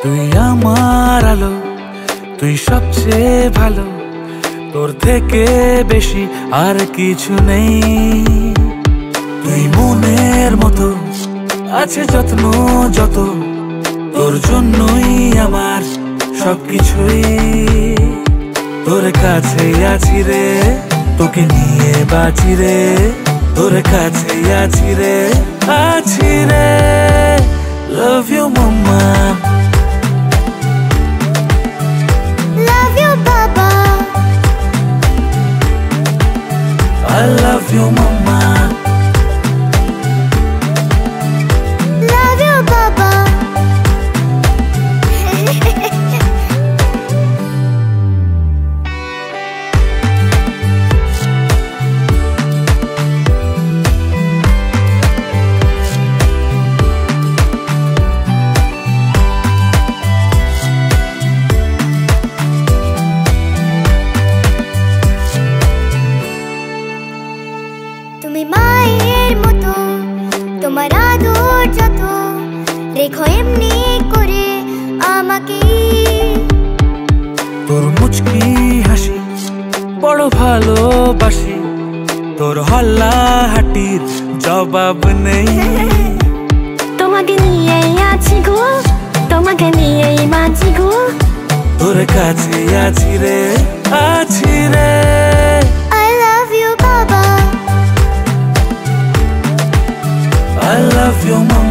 তুই আমার আলো, তুই সবচেয়ে ভালো, তোর থেকে বেশি আর কিছু নেই। তুই মনের মতো আছে যত্ন যত, তোর জন্যই আমার সবকিছুই। তোর কাছে আছি রে, তোকে নিয়ে বাঁচি রে, তোর কাছে আছি রে, আছি রে। Love you mama, Love you Baba, I love you mama, love you Baba. তুমি মায়ের মতো, তোমার আদর যত, রেখো এমনি করে আমাকে। তোর মুচকি হাসি বড় ভালোবাসি, তোর হল্লা হাটির জবাব নেই। তোমাকে নিয়েই আছি গো, তোমাকে নিয়েই বাঁচি গো। তোর কাছে আছি রে, আছি রে। I love you Baba, I love you mama.